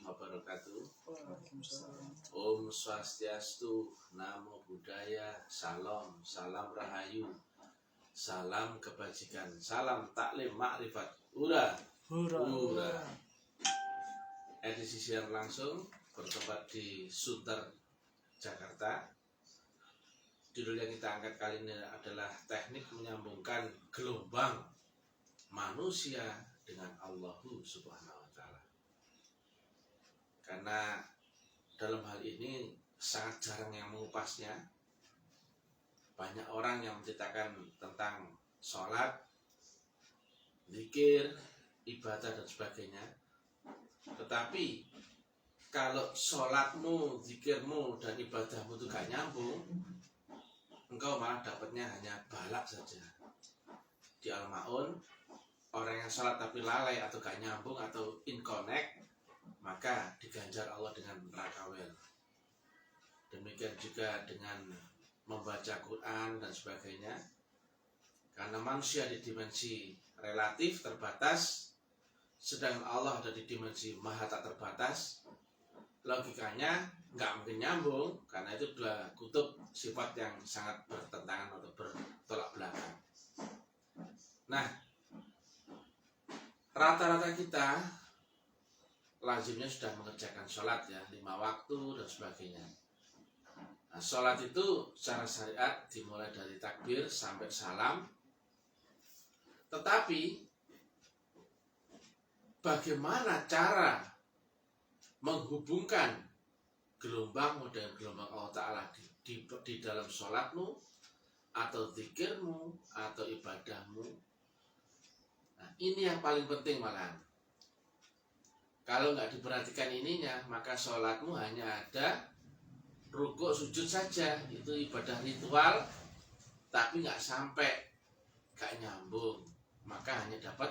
wabarakatuh. Om Swastiastu, Namo Buddhaya, Salam, Salam Rahayu, Salam Kebajikan, Salam Taklim Makrifat. Hura, hura. Edisi siar langsung bertempat di Sunter, Jakarta. Judul yang kita angkat kali ini adalah teknik menyambungkan gelombang manusia dengan Allah Subhanahu wa Ta'ala. Karena dalam hal ini sangat jarang yang mengupasnya. Banyak orang yang menceritakan tentang sholat, zikir, ibadah dan sebagainya. Tetapi kalau sholatmu, zikirmu dan ibadahmu itu gak nyambung, engkau malah dapatnya hanya balak saja. Di Al-Ma'un, orang yang sholat tapi lalai atau gak nyambung atau inconnect, maka diganjar Allah dengan rakawel. Demikian juga dengan membaca Quran dan sebagainya. Karena manusia di dimensi relatif terbatas, sedangkan Allah ada di dimensi maha tak terbatas. Logikanya nggak mungkin nyambung, karena itu dua kutub sifat yang sangat bertentangan atau bertolak belakang. Nah, rata-rata kita lazimnya sudah mengerjakan sholat ya, 5 waktu dan sebagainya. Nah, sholat itu secara syariat dimulai dari takbir sampai salam. Tetapi bagaimana cara menghubungkan gelombangmu dengan gelombang Allah Ta'ala di dalam sholatmu atau zikirmu atau ibadahmu? Nah, ini yang paling penting malahan. Kalau nggak diperhatikan ininya, maka sholatmu hanya ada rukuk sujud saja. Itu ibadah ritual, tapi nggak sampai, nggak nyambung. Maka hanya dapat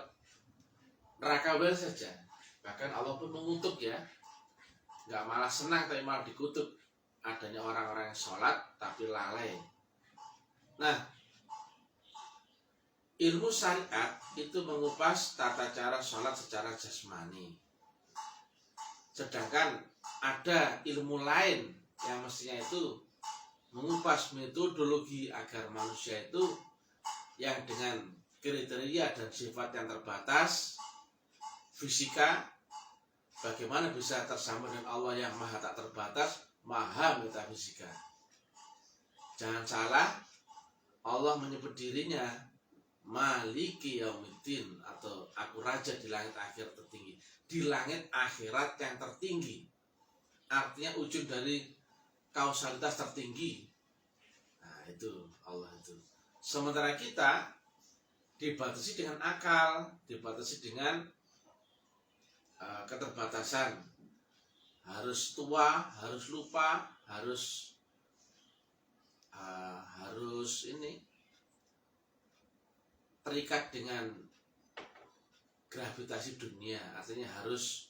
rakawel saja. Bahkan Allah pun mengutuk ya, nggak malah senang, tapi malah dikutuk adanya orang-orang yang sholat tapi lalai. Nah, ilmu syariat itu mengupas tata cara sholat secara jasmani. Sedangkan ada ilmu lain yang mestinya itu mengupas metodologi agar manusia itu yang dengan kriteria dan sifat yang terbatas, fisika, bagaimana bisa tersambung dengan Allah yang maha tak terbatas, maha metafisika. Jangan salah, Allah menyebut dirinya Maliki Yaumiddin, atau aku raja di langit akhir tertinggi, di langit akhirat yang tertinggi. Artinya ujung dari kausalitas tertinggi. Nah, itu Allah itu. Sementara kita dibatasi dengan akal, dibatasi dengan keterbatasan. Harus tua, harus lupa, harus ini terikat dengan gravitasi dunia. Artinya harus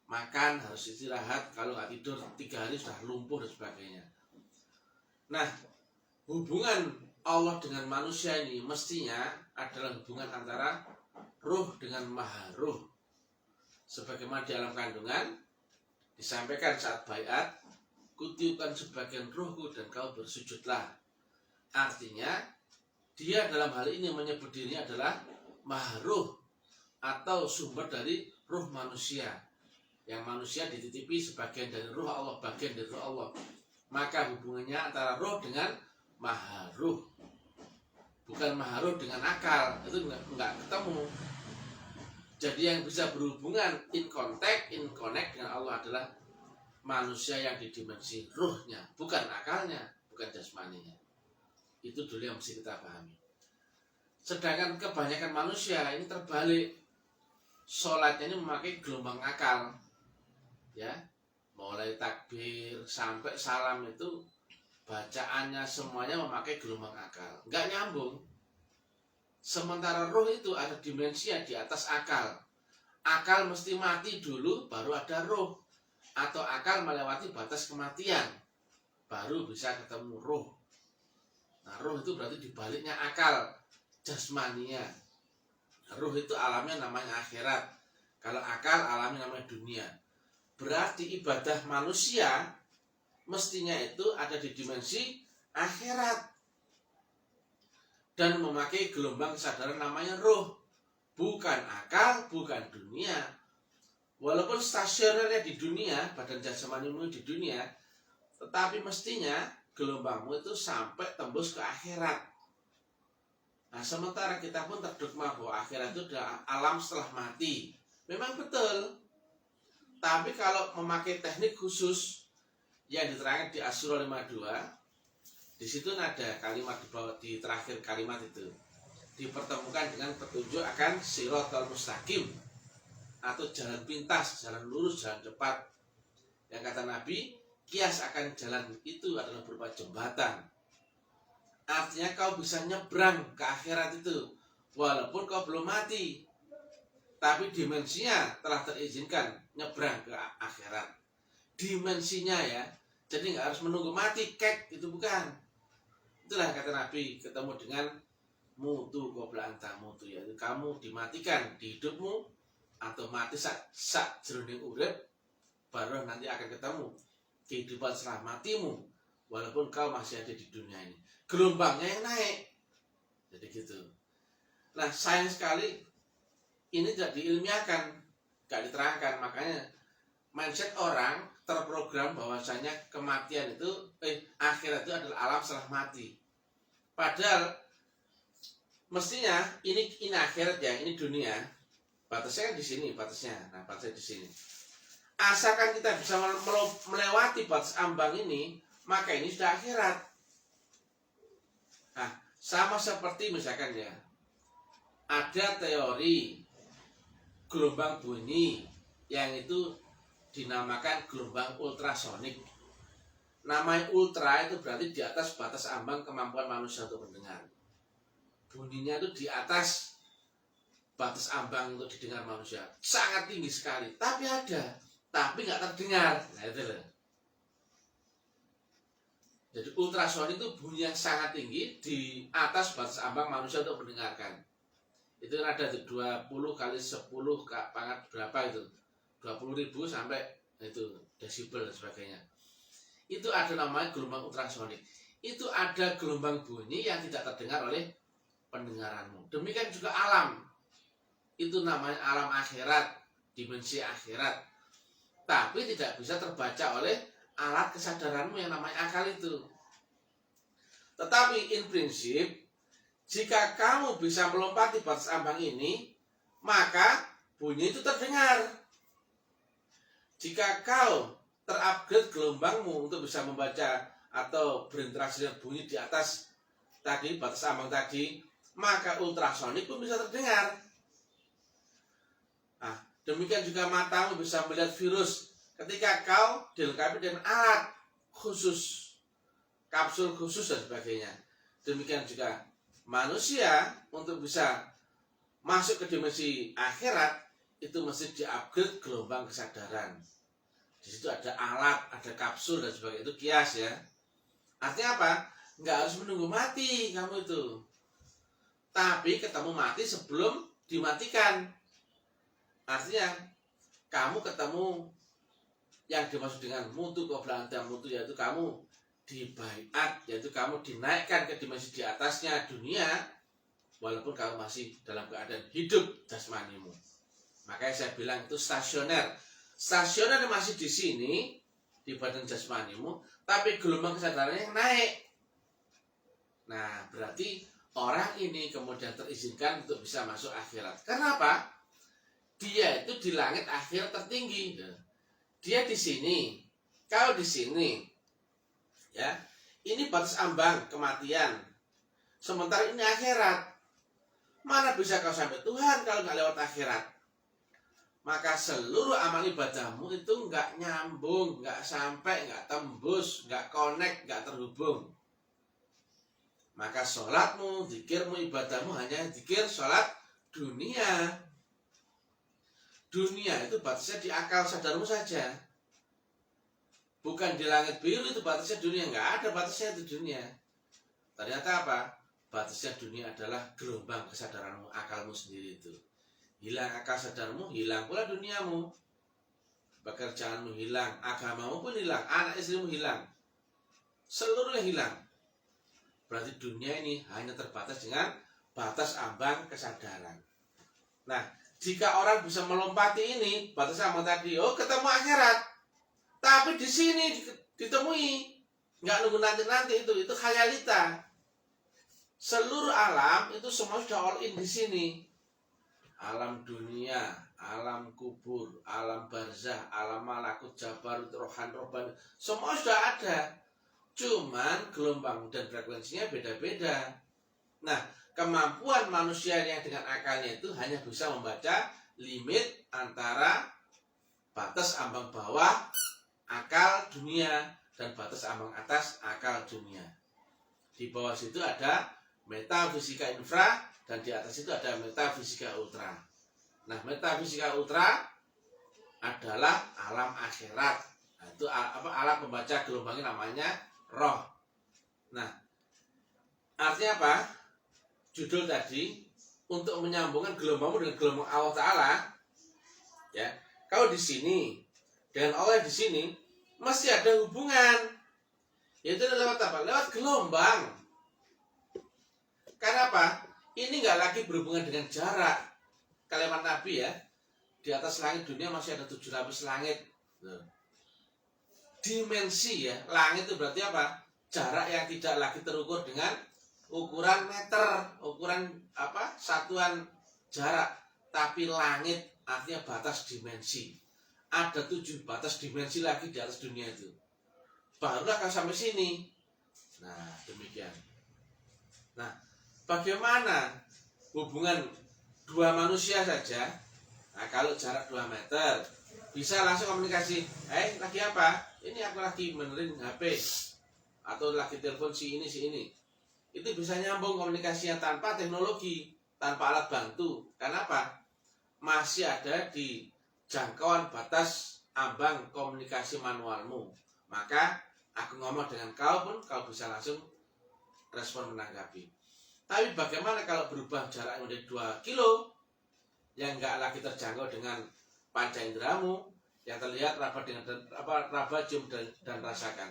makan, harus istirahat. Kalau nggak tidur 3 hari sudah lumpuh dan sebagainya. Nah, hubungan Allah dengan manusia ini mestinya adalah hubungan antara ruh dengan maha ruh. Sebagaimana di alam kandungan disampaikan saat baiat, kutiupkan sebagian ruhku dan kau bersujudlah. Artinya dia dalam hal ini menyebut dirinya adalah maha ruh atau sumber dari ruh manusia. Yang manusia dititipi sebagian dari ruh Allah, bagian dari ruh Allah. Maka hubungannya antara ruh dengan maha ruh, bukan maha ruh dengan akal. Itu enggak ketemu. Jadi yang bisa berhubungan in connect dengan Allah adalah manusia yang di dimensi ruhnya, bukan akalnya, bukan jasmaninya. Itu dulu yang mesti kita pahami. Sedangkan kebanyakan manusia ini terbalik. Sholatnya ini memakai gelombang akal, ya, mulai takbir sampai salam itu bacaannya semuanya memakai gelombang akal, nggak nyambung. Sementara roh itu ada dimensi yang di atas akal. Akal mesti mati dulu baru ada roh, atau akal melewati batas kematian baru bisa ketemu roh. Nah, roh itu berarti dibaliknya akal jasmania. Ruh itu alamnya namanya akhirat. Kalau akal alamnya namanya dunia. berarti ibadah manusia mestinya itu ada di dimensi akhirat dan memakai gelombang kesadaran namanya roh, bukan akal, bukan dunia. Walaupun stasionernya di dunia, badan jasmanimu di dunia, tetapi mestinya gelombangmu itu sampai tembus ke akhirat. Nah, sementara kita pun terdogma bahwa akhirat itu adalah alam setelah mati. Memang betul. Tapi kalau memakai teknik khusus yang diterangkan di Asy-Syura 52, di situ ada kalimat di bawah, di terakhir kalimat itu dipertemukan dengan petunjuk akan Shiratal Mustaqim atau jalan pintas, jalan lurus, jalan cepat. Yang kata Nabi, kias akan jalan itu adalah berupa jembatan. Artinya kau bisa nyebrang ke akhirat itu walaupun kau belum mati, tapi dimensinya telah terizinkan nyebrang ke akhirat. Dimensinya ya, jadi nggak harus menunggu mati kek, itu bukan. Itulah kata Nabi, ketemu dengan mutu qabla anta mutu, yaitu kamu dimatikan di hidupmu atau mati sak jroning urip, baru nanti akan ketemu kehidupan setelah matimu walaupun kau masih ada di dunia ini. Gelombangnya yang naik. Jadi gitu. Nah, sayang sekali ini tidak diilmiahkan, tidak diterangkan. Makanya mindset orang terprogram bahwasanya kematian itu akhirat itu adalah alam setelah mati. Padahal mestinya ini akhirat ya, ini dunia. Batasnya kan di sini, batasnya. Nah, batasnya di sini. Asalkan kita bisa melewati batas ambang ini, maka ini sudah akhirat. Nah, sama seperti misalkan ya, ada teori gelombang bunyi yang itu dinamakan gelombang ultrasonik. Namanya ultra itu berarti di atas batas ambang kemampuan manusia untuk mendengar. Bunyinya itu di atas batas ambang untuk didengar manusia, sangat tinggi sekali. Tapi ada, tapi nggak terdengar. Nah itu loh. Jadi ultrasonik itu bunyi yang sangat tinggi di atas batas ambang manusia untuk mendengarkan. Itu kan ada 20 kali 10 pangkat berapa itu, 20.000 sampai itu desibel dan sebagainya. Itu ada namanya gelombang ultrasonik. Itu ada gelombang bunyi yang tidak terdengar oleh pendengaranmu. Demikian juga alam. Itu namanya alam akhirat, dimensi akhirat. Tapi tidak bisa terbaca oleh alat kesadaranmu yang namanya akal itu. Tetapi in prinsip, jika kamu bisa melompati batas ambang ini, maka bunyi itu terdengar. Jika kau terupgrade gelombangmu untuk bisa membaca atau berinteraksi dengan bunyi di atas tadi batas ambang tadi, maka ultrasonik pun bisa terdengar. Nah, demikian juga matamu bisa melihat virus ketika kau dilengkapi dengan alat khusus, kapsul khusus dan sebagainya. Demikian juga manusia untuk bisa masuk ke dimensi akhirat itu mesti di-upgrade gelombang kesadaran. Di situ ada alat, ada kapsul dan sebagainya. Itu kias ya. Artinya apa? Nggak harus menunggu mati kamu itu. Tapi ketemu mati sebelum dimatikan. Artinya kamu ketemu yang dimaksud dengan mutu qabla anta mutu, yaitu kamu dibaiat, yaitu kamu dinaikkan ke dimensi di atasnya dunia walaupun kamu masih dalam keadaan hidup jasmanimu. Makanya saya bilang itu stasioner. Stasioner masih di sini di badan jasmanimu, tapi gelombang kesadarannya yang naik. Nah, berarti orang ini kemudian terizinkan untuk bisa masuk akhirat. Kenapa? Dia itu di langit akhir tertinggi. Dia di sini, kau di sini. Ya, ini batas ambang kematian. Sementara ini akhirat. Mana bisa kau sampai Tuhan kalau nggak lewat akhirat? Maka seluruh amal ibadahmu itu nggak nyambung, nggak sampai, nggak tembus, nggak connect, nggak terhubung. Maka sholatmu, zikirmu, ibadahmu hanya zikir, sholat dunia. Dunia itu batasnya di akal sadarmu saja. Bukan di langit biru itu batasnya dunia. Nggak ada batasnya itu dunia. Ternyata apa? Batasnya dunia adalah gelombang kesadaranmu, akalmu sendiri itu. Hilang akal sadarmu, hilang pula duniamu. pekerjaanmu hilang, agamamu pun hilang, anak istrimu hilang, seluruhnya hilang. Berarti dunia ini hanya terbatas dengan batas ambang kesadaran. Nah, jika orang bisa melompati ini, batas ambang tadi, oh ketemu akhirat, tapi di sini ditemui, nggak nunggu nanti itu khayalita. Seluruh alam itu semua sudah all in di sini. Alam dunia, alam kubur, alam barzah, alam malakut, jabarut, rohan, roban, semua sudah ada. Cuman gelombang dan frekuensinya beda-beda. Nah, kemampuan manusia yang dengan akalnya itu hanya bisa membaca limit antara batas ambang bawah akal dunia dan batas ambang atas akal dunia. Di bawah situ ada metafisika infra, dan di atas itu ada metafisika ultra. Nah, metafisika ultra adalah alam akhirat. Nah, itu alam pembaca gelombangnya namanya roh. Nah, artinya apa? Judul tadi untuk menyambungkan gelombangmu dengan gelombang Allah Ta'ala. Ya, kalau di sini dengan Allah di sini masih ada hubungan. Yaitu lewat apa? Lewat gelombang. Karena apa? Ini nggak lagi berhubungan dengan jarak. Kalimat Nabi ya, di atas langit dunia masih ada 7 lapis langit. Dimensi ya, langit itu berarti apa? Jarak yang tidak lagi terukur dengan ukuran meter, ukuran apa? Satuan jarak. Tapi langit artinya batas dimensi. Ada 7 batas dimensi lagi di atas dunia itu. Barulah akan sampai sini. Nah, demikian. Nah, bagaimana hubungan dua manusia saja? Nah, kalau jarak 2 meter bisa langsung komunikasi. Lagi apa? Ini aku lagi benerin HP atau lagi telepon si ini. Itu bisa nyambung komunikasinya tanpa teknologi, tanpa alat bantu. Kenapa? Masih ada di jangkauan batas ambang komunikasi manualmu. Maka aku ngomong dengan kau pun kau bisa langsung respon menanggapi. Tapi bagaimana kalau berubah jarak menjadi 2 kilo yang nggak lagi terjangkau dengan panca inderamu, yang terlihat raba dengan raba, cium dan rasakan,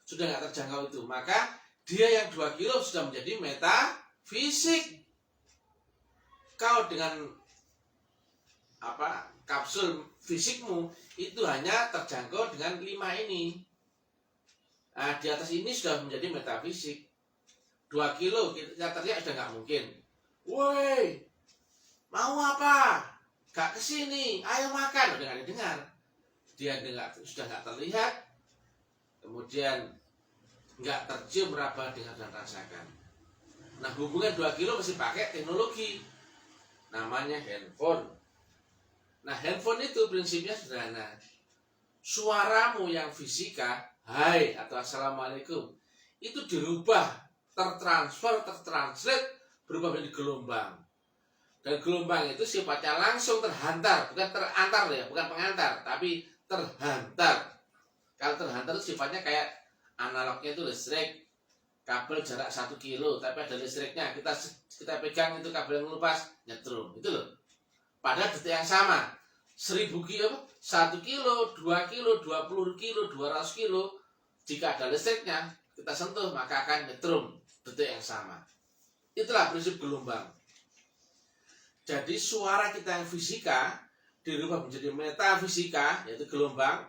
sudah nggak terjangkau itu, maka dia yang 2 kilo sudah menjadi metafisik. Kau dengan kapsul fisikmu itu hanya terjangkau dengan 5 ini. Nah, di atas ini sudah menjadi metafisik. 2 kilo kita teriak sudah nggak mungkin. Woi, mau apa? Gak kesini, ayo makan. Udah nggak didengar. Dia sudah nggak terlihat. Kemudian nggak tercium, raba, dengar dan rasakan. Nah, hubungan 2 kilo mesti pakai teknologi. Namanya handphone. Nah, handphone itu prinsipnya sederhana. Suaramu yang fisika, hai atau assalamualaikum, itu dirubah, tertranslate berubah menjadi gelombang. Dan gelombang itu sifatnya langsung terhantar, bukan terantar ya, bukan pengantar, tapi terhantar. Kalau terhantar itu sifatnya kayak analognya itu listrik, kabel jarak 1 kilo, tapi ada listriknya, kita pegang itu kabel yang lepas, nyetrum, itu loh. Pada detik yang sama, 1000 kilo, 1 kilo, 2 kilo, 20 kilo, 200 kilo, jika ada listriknya, kita sentuh maka akan nyetrum detik yang sama. Itulah prinsip gelombang. Jadi suara kita yang fisika dirubah menjadi metafisika, yaitu gelombang.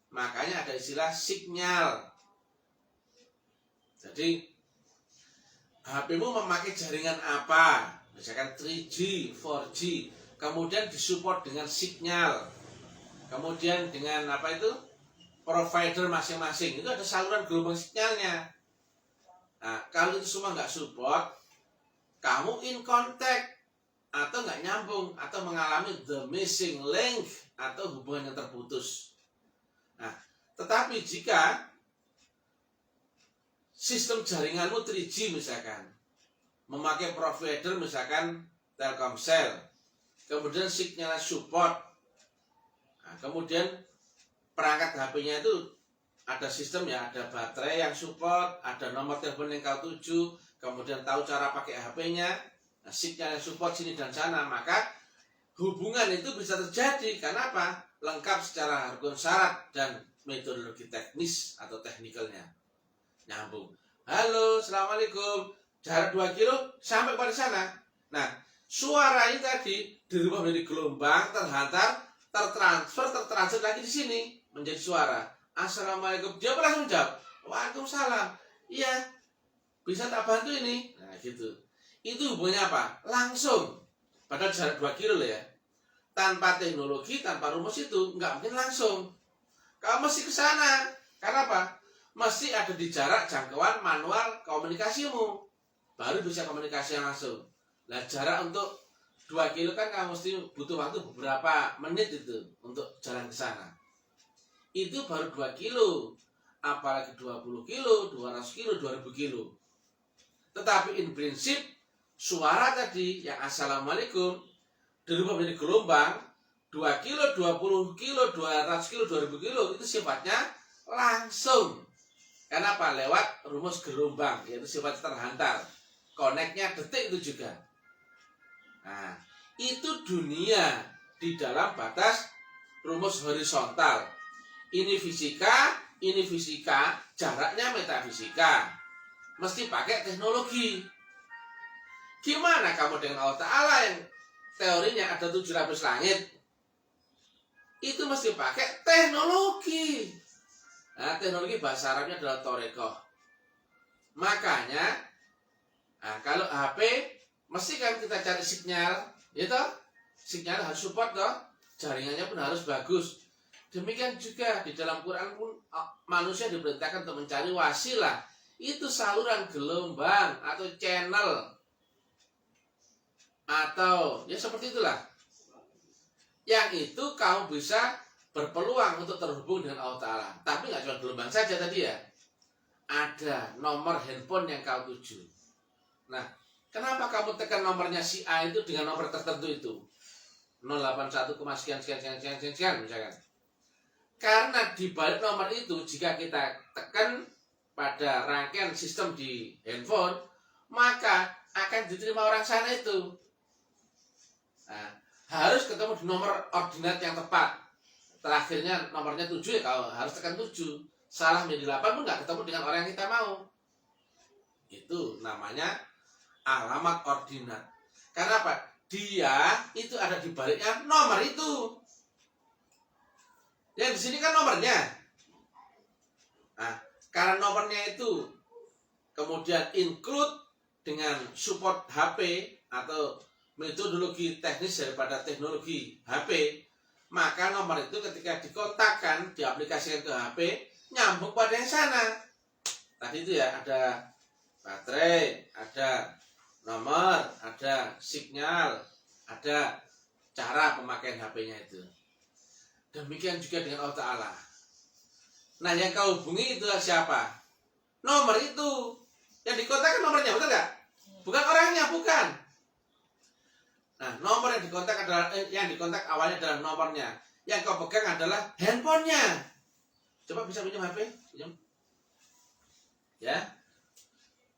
Makanya ada istilah sinyal. Jadi HP-mu memakai jaringan apa? Misalkan 3G, 4G, kemudian disupport dengan sinyal, kemudian dengan provider masing-masing, itu ada saluran gelombang sinyalnya. Nah, kalau itu semua nggak support, kamu in contact atau nggak nyambung atau mengalami the missing link atau hubungan yang terputus. Nah, tetapi jika sistem jaringanmu 3G misalkan, memakai provider misalkan Telkomsel, kemudian sinyalnya support, nah, kemudian perangkat HP-nya itu ada sistem ya, ada baterai yang support, ada nomor telepon yang kau tuju, kemudian tahu cara pakai HP-nya, nah, sinyal yang support sini dan sana, maka hubungan itu bisa terjadi. Karena apa? lengkap secara rukun syarat dan metodologi teknis atau teknikalnya. Nyambung. Halo, assalamualaikum. Jarak 2 kilo sampai pada sana. Nah, suara ini tadi dirubah menjadi gelombang, terhantar, tertransfer lagi di sini menjadi suara. Assalamualaikum. Dia langsung jawab. Waalaikumsalam. Iya. Bisa tak bantu ini? Nah, gitu. Itu hubungannya apa? Langsung. Padahal jarak 2 kilo ya. Tanpa teknologi, tanpa rumus itu nggak mungkin langsung. Kamu mesti ke sana. Karena apa? Mesti ada di jarak jangkauan manual komunikasimu. Baru bisa komunikasi yang langsung. Nah, jarak untuk 2 kilo kan kamu mesti butuh waktu beberapa menit itu untuk jalan ke sana. Itu baru 2 kilo. Apalagi 20 kilo, 200 kilo, 2000 kilo. Tetapi in prinsip, suara tadi yang assalamualaikum dirubah menjadi gelombang 2 kilo, 20 kilo, 200 kilo, 2000 kilo itu sifatnya langsung. Kenapa? Lewat rumus gelombang, yaitu sifat terhantar. Koneknya detik itu juga. Nah, itu dunia di dalam batas rumus horizontal. Ini fisika, jaraknya metafisika. Mesti pakai teknologi. Gimana kamu dengan Allah Ta'ala yang teorinya ada 7 lapis langit? Itu mesti pakai teknologi. Nah, teknologi bahasa Arabnya adalah torekoh. Makanya, kalau HP, mesti kan kita cari sinyal, gitu? Sinyal harus support toh, jaringannya pun harus bagus. Demikian juga di dalam Quran pun manusia diperintahkan untuk mencari wasilah. Itu saluran gelombang atau channel. Atau ya seperti itulah. Yang itu kamu bisa berpeluang untuk terhubung dengan Allah Ta'ala. Tapi nggak cuma gelombang saja tadi ya. Ada nomor handphone yang kau tuju. Nah, kenapa kamu tekan nomornya si A itu dengan nomor tertentu itu? 081, sekian misalkan. Karena di balik nomor itu jika kita tekan pada rangkaian sistem di handphone, maka akan diterima orang sana itu. Nah, harus ketemu di nomor ordinat yang tepat. Terakhirnya nomornya 7 ya, kalau harus tekan 7. Salah menjadi 8 pun nggak ketemu dengan orang yang kita mau. Itu namanya alamat ordinat. Karena apa? Dia itu ada di baliknya nomor itu. Yang di sini kan nomornya. Nah, karena nomornya itu kemudian include dengan support HP atau metodologi teknis daripada teknologi HP, maka nomor itu ketika dikontakkan, diaplikasikan ke HP, nyambung pada yang sana. Tadi itu ya, ada baterai, ada nomor, ada sinyal, ada cara pemakaian HP-nya itu. Demikian juga dengan Allah Ta'ala. Nah, yang kau hubungi itu siapa? Nomor itu. Yang dikontak nomornya, betul gak? Bukan orangnya, bukan. Nah, nomor yang dikontak adalah yang dikontak awalnya adalah nomornya. Yang kau pegang adalah handphonenya. Coba bisa pinjam HP? Pinjam. Ya.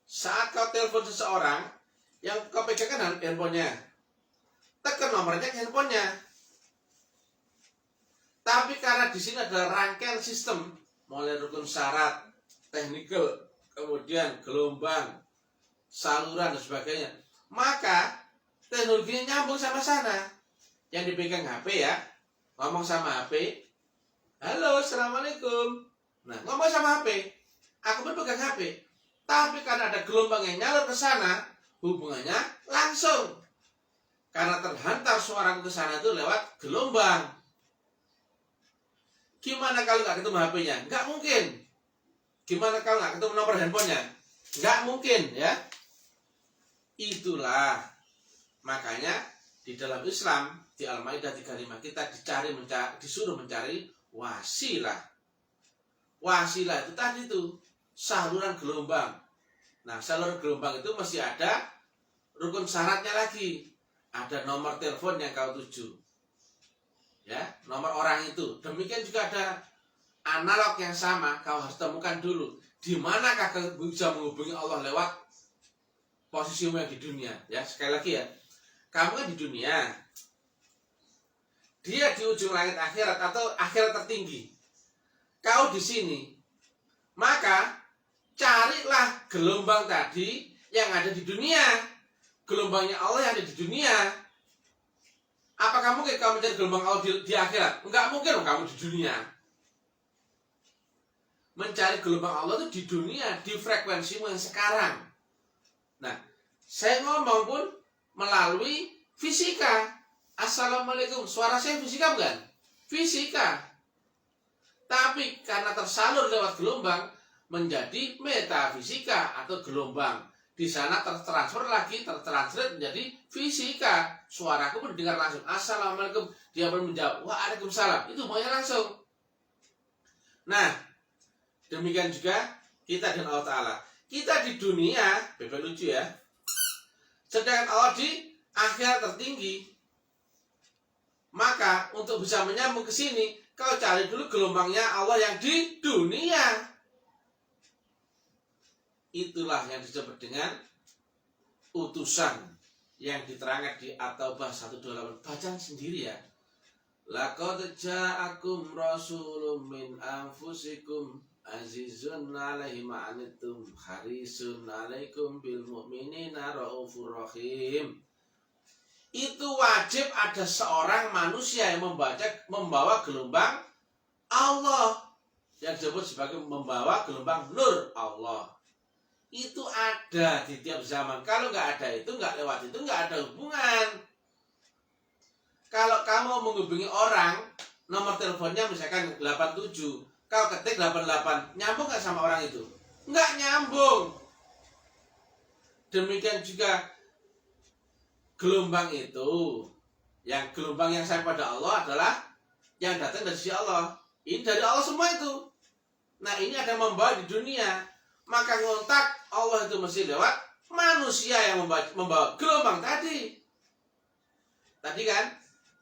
Saat kau telepon seseorang, yang kau pegang kan handphonenya. Tekan nomornya ke handphonenya. Tapi karena di sini ada rangkaian sistem, mulai rukun syarat, teknikal, kemudian gelombang, saluran dan sebagainya, maka teknologinya nyambung sama sana. Yang dipegang HP ya, ngomong sama HP, halo, assalamualaikum. Nah, ngomong sama HP, aku pun pegang HP. Tapi karena ada gelombang yang nyalur ke sana, hubungannya langsung. Karena terhantar suara ke sana itu lewat gelombang. Gimana kalau nggak ketemu HP-nya? Nggak mungkin. Gimana kalau nggak ketemu nomor handphonenya? Nggak mungkin ya. Itulah makanya di dalam Islam di Al-Maidah 35 kita disuruh mencari wasilah. Wasilah itu tadi itu saluran gelombang. Nah, saluran gelombang itu masih ada rukun syaratnya lagi. Ada nomor telepon yang kau tuju. Ya, nomor orang itu. Demikian juga ada analog yang sama, kau harus temukan dulu. Di manakah kau bisa menghubungi Allah lewat posisimu yang di dunia? Ya, sekali lagi ya. Kamu kan di dunia. dia di ujung langit akhirat atau akhirat tertinggi, kau di sini, maka carilah gelombang tadi yang ada di dunia, gelombangnya Allah yang ada di dunia. Apakah mungkin kamu mencari gelombang Allah di akhirat? Enggak mungkin dong kamu di dunia. Mencari gelombang Allah itu di dunia, di frekuensimu yang sekarang. Nah, saya ngomong pun melalui fisika. Assalamualaikum, suara saya fisika bukan? Fisika. Tapi karena tersalur lewat gelombang menjadi metafisika atau gelombang. Di sana tertransfer lagi, tertranslate menjadi fisika. Suaraku pun dengar langsung. Assalamualaikum. Dia pun menjawab, waalaikumsalam. Itu semuanya langsung. Nah, demikian juga kita dan Allah Ta'ala. Kita di dunia, bebek lucu ya. Sedangkan Allah di akhirat tertinggi. Maka untuk bisa menyambung ke sini, kau cari dulu gelombangnya Allah yang di dunia. Itulah yang disebut dengan utusan yang diterangkan di At-Taubah 128. Bacaan sendiri ya. Laqad ja'akum rasulun min anfusikum azizun 'alaihi ma 'anittum harisun 'alaikum bil mu'minina raufur rahim. Itu wajib ada seorang manusia yang membawa gelombang Allah, yang disebut sebagai membawa gelombang nur Allah. Itu ada di tiap zaman. Kalau nggak ada itu, nggak lewat itu, nggak ada hubungan. Kalau kamu menghubungi orang, nomor teleponnya misalkan 87, kau ketik 88, nyambung nggak sama orang itu? Nggak nyambung. Demikian juga gelombang itu, yang gelombang yang sampai pada Allah adalah yang datang dari sisi Allah. Ini dari Allah semua itu. Nah, ini ada yang membawa di dunia. Maka ngontak Allah itu mesti lewat manusia yang membawa gelombang tadi. Tadi kan,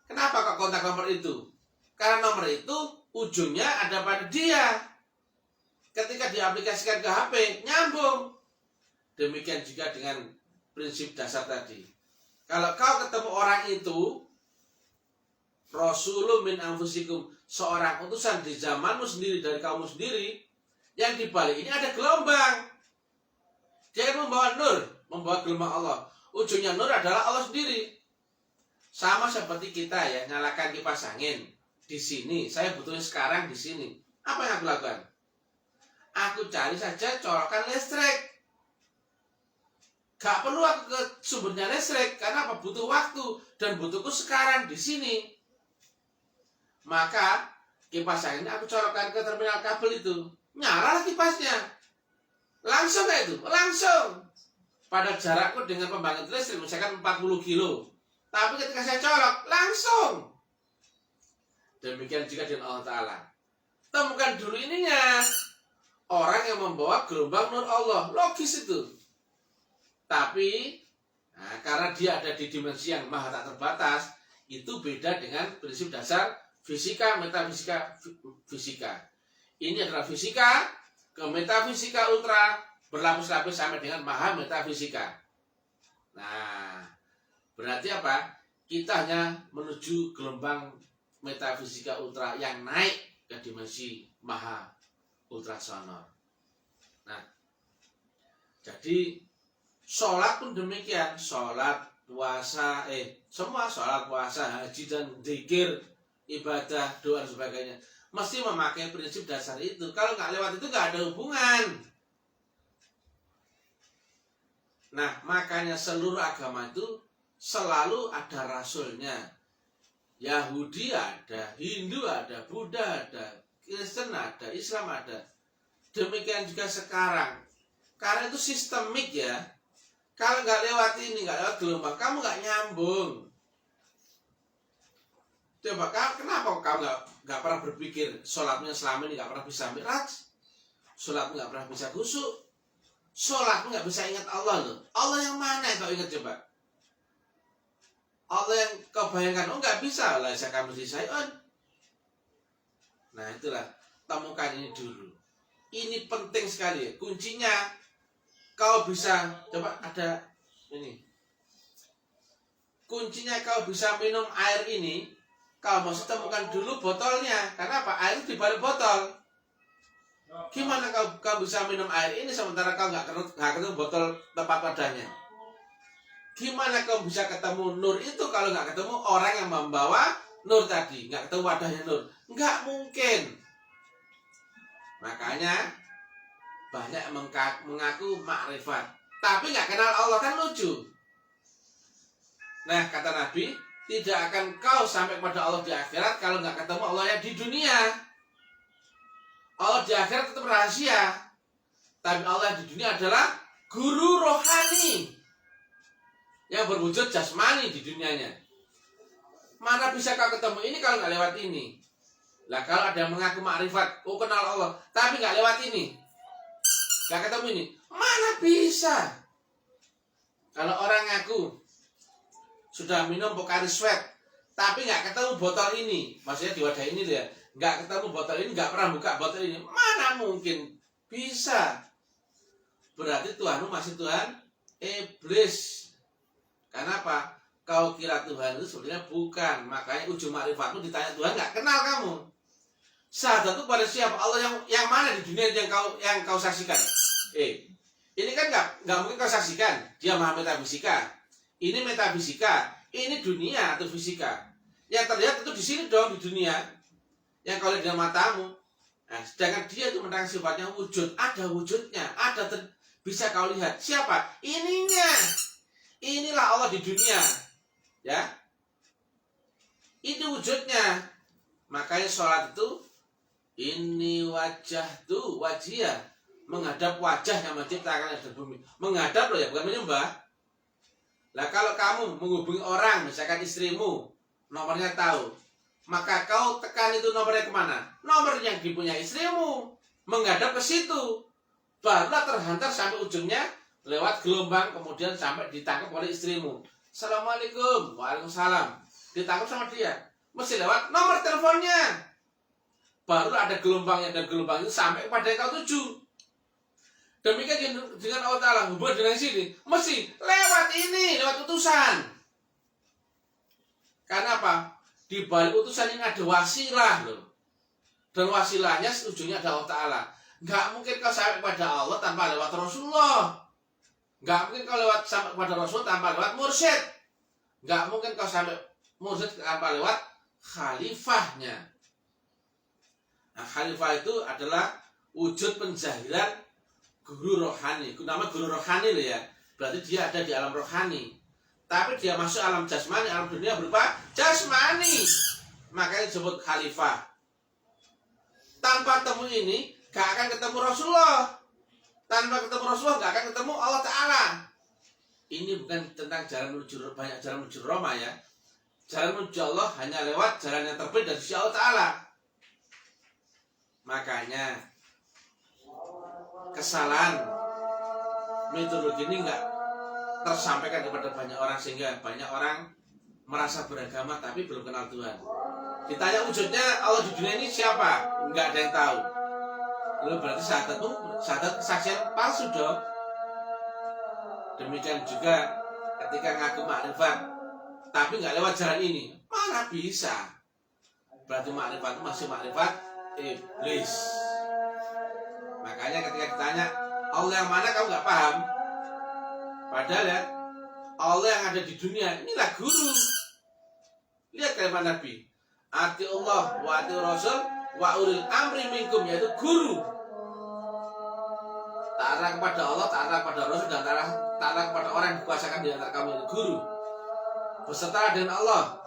kenapa kok kontak nomor itu? Karena nomor itu ujungnya ada pada dia. Ketika diaplikasikan ke HP, nyambung. Demikian juga dengan prinsip dasar tadi. Kalau kau ketemu orang itu, Rasulun min anfusikum, seorang utusan di zamanmu sendiri, dari kaummu sendiri, yang di balik ini ada gelombang. Dia membawa nur, membawa gelombang Allah. Ujungnya nur adalah Allah sendiri. Sama seperti kita ya, nyalakan kipas angin di sini. Saya butuhnya sekarang di sini. Apa yang aku lakukan? Aku cari saja colokan listrik. Gak perlu aku ke sumbernya listrik, karena apa? Butuh waktu dan butuhku sekarang di sini. Maka kipas angin aku colokkan ke terminal kabel itu. Nyala kipasnya. Langsung kayak itu, langsung. Pada jarakku dengan pembangkit listrik misalkan 40 kilo. Tapi ketika saya colok, langsung. Demikian juga dengan Allah Ta'ala. Temukan dulu ininya. Orang yang membawa gelombang nur Allah. Logis itu. Tapi, karena dia ada di dimensi yang maha tak terbatas, itu beda dengan prinsip dasar fisika, metafisika, fisika. Ini adalah fisika, ke metafisika ultra, berlapis-lapis sampai dengan maha metafisika. Nah, berarti apa? Kita hanya menuju gelombang metafisika ultra yang naik ke dimensi maha ultrasonor. Nah, jadi sholat pun demikian. Sholat, puasa, semua sholat, puasa, haji dan zikir, ibadah, doa dan sebagainya mesti memakai prinsip dasar itu. Kalau nggak lewat itu nggak ada hubungan. Nah, makanya seluruh agama itu selalu ada rasulnya. Yahudi ada, Hindu ada, Buddha ada, Kristen ada, Islam ada. Demikian juga sekarang. Karena itu sistemik ya. Kalau nggak lewat ini, nggak lewat gelombang, kamu nggak nyambung. Coba kenapa kamu nggak pernah berpikir sholatnya selama ini nggak pernah bisa miraj, sholatmu nggak pernah bisa khusyuk, sholatmu nggak bisa ingat Allah loh. Allah yang mana yang kau ingat coba? Allah yang kau bayangkan, nggak bisa lah saya kamu disayun. Nah itulah, temukan ini dulu. Ini penting sekali. Kuncinya kau bisa, coba ada ini. Kuncinya kau bisa minum air ini. kau mesti temukan dulu botolnya. Karena apa? Air di balik botol. Gimana kau bisa minum air ini sementara kau nggak ketemu botol tempat wadahnya? Gimana kau bisa ketemu nur itu kalau nggak ketemu orang yang membawa nur tadi? Nggak ketemu wadahnya nur? Nggak mungkin. Makanya banyak mengaku makrifat, tapi nggak kenal Allah, kan lucu. Nah, kata Nabi, tidak akan kau sampai kepada Allah di akhirat kalau nggak ketemu Allah yang di dunia. Allah di akhirat tetap rahasia, tapi Allah di dunia adalah guru rohani yang berwujud jasmani di dunianya. Mana bisa kau ketemu ini kalau nggak lewat ini? Lah kalau ada yang mengaku makrifat, oh kenal Allah, tapi nggak lewat ini, nggak ketemu ini, mana bisa? Kalau orang ngaku sudah minum Pocari Sweat, tapi nggak ketemu botol ini, maksudnya di wadah ini ya, nggak ketemu botol ini, nggak pernah buka botol ini, mana mungkin bisa? Berarti Tuhanmu masih Tuhan iblis. Karena apa? Kau kira Tuhan itu sebenarnya bukan. Makanya ujung makrifatmu ditanya Tuhan, nggak kenal kamu. Syahadat itu pada siapa? Allah yang mana di dunia yang kau saksikan? Ini kan nggak mungkin kau saksikan. Dia maha metafisika. Ini metafisika. Ini dunia atau fisika. Yang terlihat itu di sini dong, di dunia. Yang kau lihat dengan matamu. Nah, sedangkan dia itu menerangkan sifatnya wujud. Ada wujudnya. Bisa kau lihat. Siapa? Ininya. Inilah Allah di dunia. Ya. Itu wujudnya. Makanya sholat itu ini wajah tuh wajah menghadap wajah yang menciptakan langit dan bumi. Menghadap loh ya, bukan menyembah. Lah kalau kamu menghubungi orang, misalkan istrimu, nomornya tahu, maka kau tekan itu nomornya kemana? Nomor yang dipunyai istrimu, menghadap ke situ, barulah terhantar sampai ujungnya lewat gelombang, kemudian sampai ditangkap oleh istrimu. Assalamualaikum, waalaikumsalam, ditangkap sama dia, mesti lewat nomor teleponnya. Baru ada gelombangnya, dan gelombang itu sampai kepada yang kau tuju. Demikian dengan Allah Ta'ala, hubungan dengan sini mesti lewat ini, lewat utusan. Karena apa? Di balik utusan ini ada wasilah loh. Dan wasilahnya ujungnya ada Allah Ta'ala. Gak mungkin kau sampai kepada Allah tanpa lewat Rasulullah. Gak mungkin kau sampai kepada Rasul tanpa lewat mursyid. Gak mungkin kau sampai mursyid tanpa lewat khalifahnya. Nah, khalifah itu adalah wujud penjahilan guru rohani. Nama guru rohani loh ya. Berarti dia ada di alam rohani. Tapi dia masuk alam jasmani, alam dunia berupa jasmani. Makanya disebut khalifah. Tanpa temu ini, gak akan ketemu Rasulullah. Tanpa ketemu Rasulullah, gak akan ketemu Allah Ta'ala. Ini bukan tentang jalan menuju, banyak jalan menuju Roma ya. Jalan menuju Allah hanya lewat jalan yang terbaik dari sisi Allah Ta'ala. Makanya kesalahan metodologi ini nggak tersampaikan kepada banyak orang, sehingga banyak orang merasa beragama tapi belum kenal Tuhan. Ditanya wujudnya Allah di dunia ini siapa? Nggak ada yang tahu. Lalu berarti syahadat kesaksian palsu dong. Demikian juga ketika ngaku makrifat tapi nggak lewat jalan ini, mana bisa? Berarti makrifat itu masih makrifat iblis. Makanya ketika ditanya Allah yang mana, kamu nggak paham. Padahal ya, Allah yang ada di dunia inilah guru. Lihat kalimat Nabi, ati Allah wa ati Rasul wa ulil amri minkum, yaitu guru. Taat kepada Allah, taat kepada Rasul, dan taat kepada orang yang dikuasakan di antara kamu, yaitu guru. Berserta dengan Allah.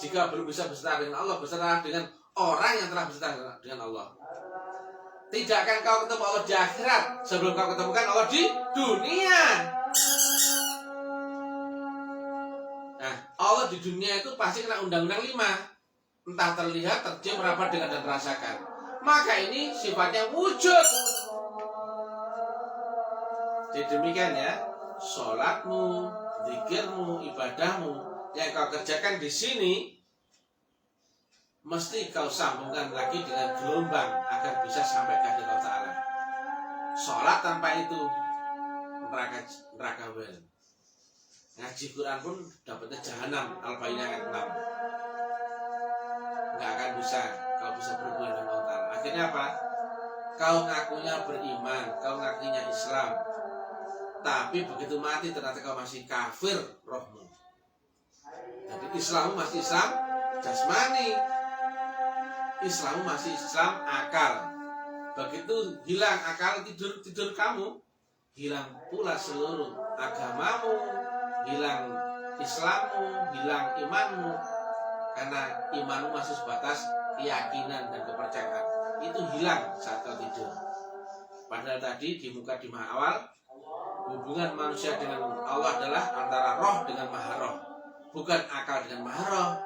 Jika belum bisa berserta dengan Allah, berserta dengan orang yang telah berserta dengan Allah. Tidak akan kau ketemu Allah di akhirat sebelum kau ketemukan Allah di dunia. Nah, Allah di dunia itu pasti kena undang-undang 5. Entah terlihat, tercium, merapat, dengar, dan terasakan. Maka ini sifatnya wujud. Jadi demikian ya, sholatmu, zikirmu, ibadahmu yang kau kerjakan di sini mesti kau sambungkan lagi dengan gelombang agar bisa sampai ke hadirat Ta'ala. Sholat tanpa itu neraka wel. Ngaji Quran pun dapatnya jahanam. Al-Baqarah ayat 6. nggak akan bisa kau bisa berhubungan dengan Allah Ta'ala. Akhirnya apa? Kau ngakunya beriman, kau ngakunya Islam, tapi begitu mati ternyata kau masih kafir rohmu. Jadi Islammu masih Islam jasmani, Islammu masih Islam akal. Begitu hilang akal, tidur kamu, hilang pula seluruh agamamu, hilang Islammu, hilang imanmu. Karena imanmu masih sebatas keyakinan dan kepercayaan. Itu hilang saat kau tidur. Padahal tadi di mukadimah awal, hubungan manusia dengan Allah adalah antara roh dengan maha roh, bukan akal dengan maha roh.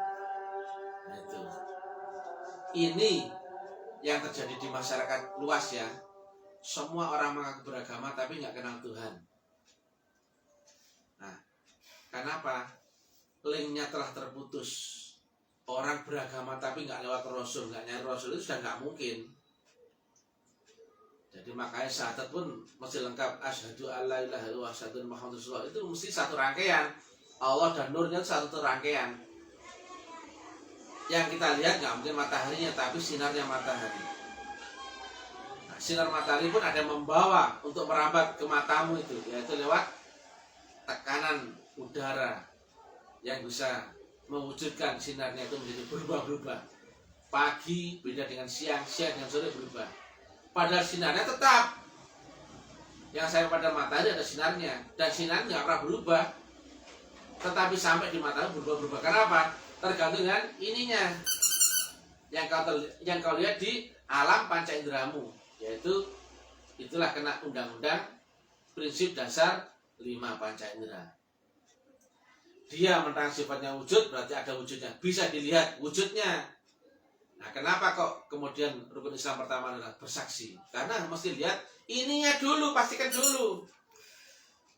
Itu. Ini yang terjadi di masyarakat luas ya. Semua orang mengaku beragama tapi nggak kenal Tuhan. Nah, kenapa? Linknya telah terputus. Orang beragama tapi nggak lewat Rasul, nggak nyari Rasul itu sudah nggak mungkin. Jadi makanya syahadat pun mesti lengkap. Asyhadu alla ilaha illallah wa asyhadu anna Muhammadar Rasulullah. Itu mesti satu rangkaian. Allah dan nurnya itu satu rangkaian. Yang kita lihat nggak mungkin mataharinya, tapi sinarnya matahari. Nah, sinar matahari pun ada yang membawa untuk merambat ke matamu itu, yaitu lewat tekanan udara yang bisa mewujudkan sinarnya itu menjadi berubah-berubah. Pagi beda dengan siang, siang dengan sore berubah. Padahal sinarnya tetap. Yang saya pada matahari ada sinarnya, dan sinarnya nggak pernah berubah. Tetapi sampai di matahari berubah-berubah. Kenapa? Tergantung dengan ininya. Yang kau lihat di alam panca inderamu, yaitu itulah kena undang-undang prinsip dasar 5 panca indera. Dia mentang sifatnya wujud, berarti ada wujudnya. Bisa dilihat wujudnya. Nah, kenapa kok kemudian rukun Islam pertama adalah bersaksi? Karena mesti lihat ininya dulu, pastikan dulu.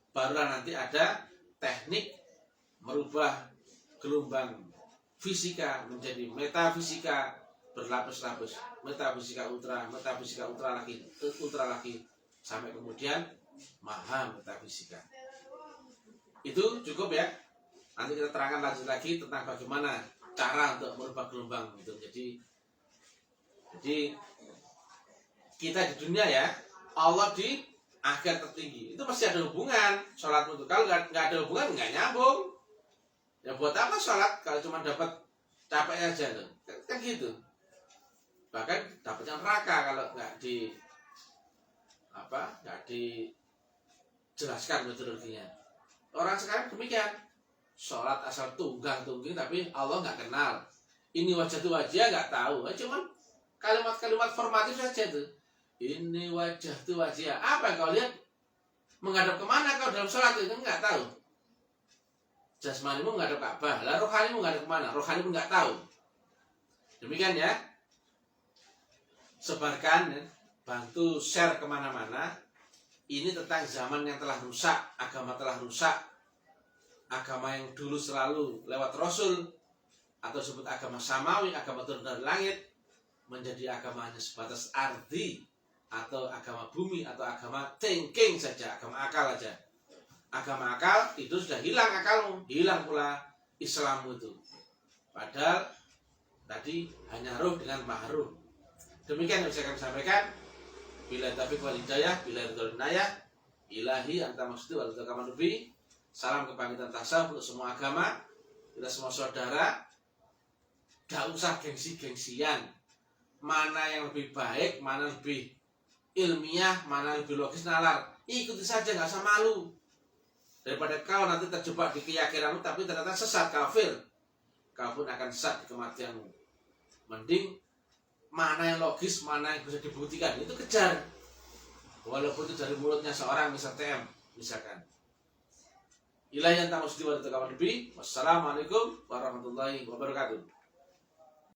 Barulah nanti ada teknik merubah gelombang fisika menjadi metafisika berlapis-lapis. Metafisika ultra lagi, sampai kemudian maha metafisika. Itu cukup ya. Nanti kita terangkan lanjut lagi tentang bagaimana cara untuk merubah gelombang itu. Jadi kita di dunia ya, Allah di akhirat tertinggi. Itu pasti ada hubungan. Sholat itu kalau nggak ada hubungan nggak nyambung. Ya buat apa sholat kalau cuma dapat capek aja tuh? Kan gitu. Bahkan dapatnya neraka kalau nggak dijelaskan metodologinya. Orang sekarang demikian. Sholat asal tunggang-tungging tapi Allah nggak kenal. Ini wajah tuh wajah nggak tahu. Cuman kalimat-kalimat formatif saja tuh. Ini wajah tuh wajah. Apa yang kau lihat? Menghadap kemana kau dalam sholat itu nggak tahu. Jasmanimu menghadap Ka'bah. Lah rohanimu menghadap kemana? Rohani pun nggak tahu. Demikian ya. Sebarkan, ya. Bantu share kemana-mana. Ini tentang zaman yang telah rusak, agama telah rusak. Agama yang dulu selalu lewat Rasul atau sebut agama samawi, agama turun dari langit, menjadi agama hanya sebatas ardi atau agama bumi atau agama thinking saja, agama akal saja. Agama akal itu sudah hilang akalmu, hilang pula Islammu itu. Padahal tadi hanya ruh dengan mahruh. Demikian yang bisa kami sampaikan. Bila taufiq wal hidayah, bila ridho inayah, ilahi anta maksudi wal taqamanubi. Salam kebangkitan tasawuf untuk semua agama. Kita semua saudara. Gak usah gengsi-gengsian. Mana yang lebih baik, mana lebih ilmiah, mana lebih logis, nalar. Ikuti saja, gak usah malu. Daripada kau nanti terjebak di keyakinanmu tapi ternyata sesat, kafir. Kau pun akan sesat di kematianmu. Mending mana yang logis, mana yang bisa dibuktikan, itu kejar. Walaupun itu dari mulutnya seorang misal TM, misalkan. Ilahi anta maksudi wa taqabbal bi. Wassalamualaikum warahmatullahi wabarakatuh.